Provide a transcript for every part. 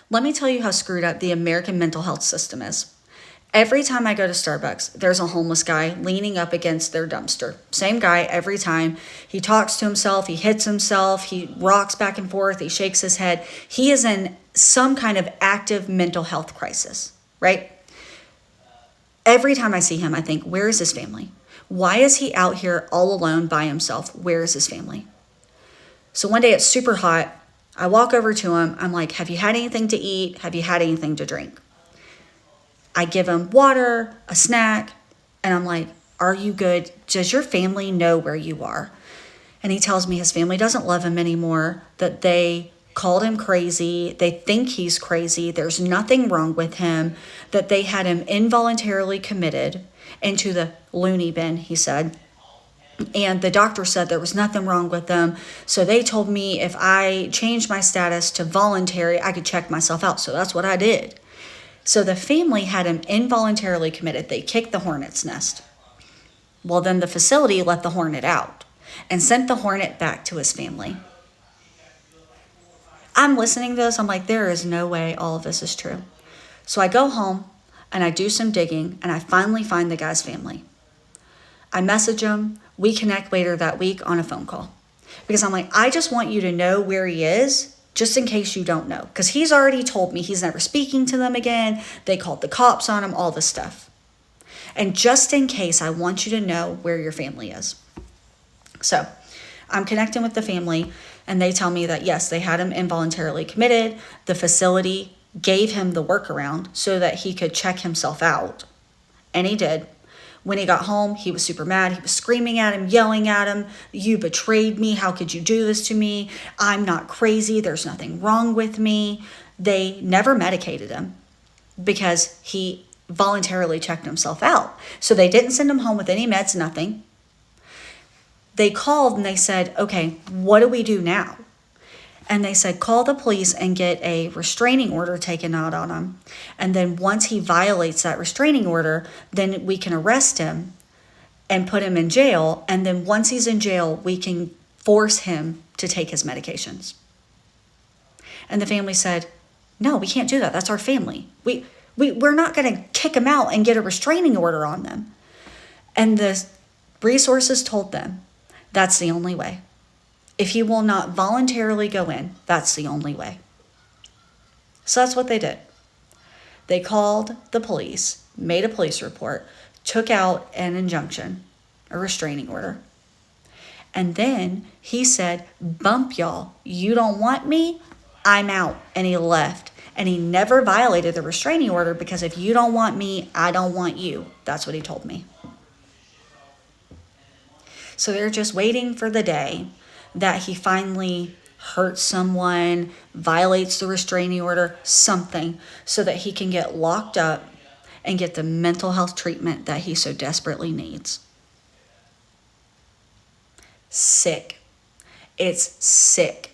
Let me tell you how screwed up the American mental health system is. Every time I go to Starbucks, there's a homeless guy leaning up against their dumpster. Same guy every time. He talks to himself, he hits himself, he rocks back and forth, he shakes his head. He is in some kind of active mental health crisis, right? Every time I see him, I think, where is his family? Why is he out here all alone by himself? Where is his family? So one day it's super hot. I walk over to him. I'm like, have you had anything to eat? Have you had anything to drink? I give him water, a snack, and I'm like, are you good? Does your family know where you are? And he tells me his family doesn't love him anymore, that they called him crazy. They think he's crazy. There's nothing wrong with him, that they had him involuntarily committed into the loony bin, he said. And the doctor said there was nothing wrong with them. So they told me if I changed my status to voluntary, I could check myself out. So that's what I did. So the family had him involuntarily committed. They kicked the hornet's nest. Well, then the facility let the hornet out and sent the hornet back to his family. I'm listening to this. I'm like, there is no way all of this is true. So I go home and I do some digging and I finally find the guy's family. I message him. We connect later that week on a phone call because I'm like, I just want you to know where he is, just in case you don't know, because he's already told me he's never speaking to them again. They called the cops on him, all this stuff. And just in case, I want you to know where your family is. So I'm connecting with the family and they tell me that, yes, they had him involuntarily committed. The facility gave him the workaround so that he could check himself out. And he did. When he got home, he was super mad. He was screaming at him, yelling at him. You betrayed me. How could you do this to me? I'm not crazy. There's nothing wrong with me. They never medicated him because he voluntarily checked himself out. So they didn't send him home with any meds, nothing. They called and they said, okay, what do we do now? And they said, call the police and get a restraining order taken out on him. And then once he violates that restraining order, then we can arrest him and put him in jail. And then once he's in jail, we can force him to take his medications. And the family said, no, we can't do that. That's our family. We're not going to kick him out and get a restraining order on them. And the resources told them, that's the only way. If he will not voluntarily go in, that's the only way. So that's what they did. They called the police, made a police report, took out an injunction, a restraining order. And then he said, bump y'all, you don't want me, I'm out. And he left. And he never violated the restraining order because if you don't want me, I don't want you. That's what he told me. So they're just waiting for the day that he finally hurts someone, violates the restraining order, something, so that he can get locked up and get the mental health treatment that he so desperately needs. Sick. It's sick.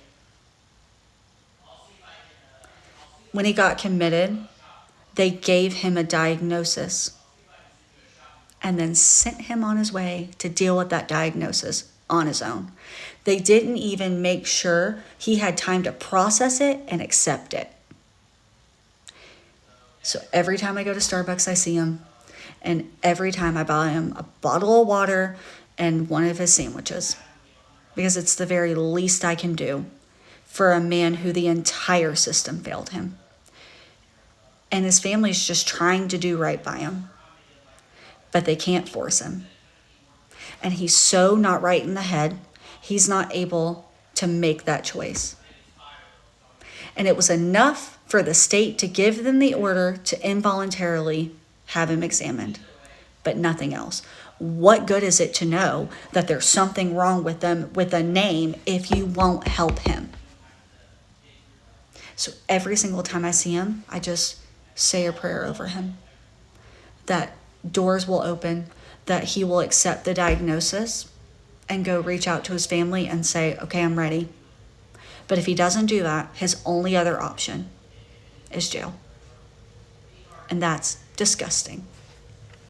When he got committed, they gave him a diagnosis and then sent him on his way to deal with that diagnosis on his own. They didn't even make sure he had time to process it and accept it. So every time I go to Starbucks, I see him. And every time I buy him a bottle of water and one of his sandwiches. Because it's the very least I can do for a man who the entire system failed him. And his family's just trying to do right by him. But they can't force him. And he's so not right in the head, he's not able to make that choice. And it was enough for the state to give them the order to involuntarily have him examined, but nothing else. What good is it to know that there's something wrong with them with a name if you won't help him? So every single time I see him, I just say a prayer over him. That doors will open, that he will accept the diagnosis and go reach out to his family and say, okay, I'm ready. But if he doesn't do that, his only other option is jail. And that's disgusting.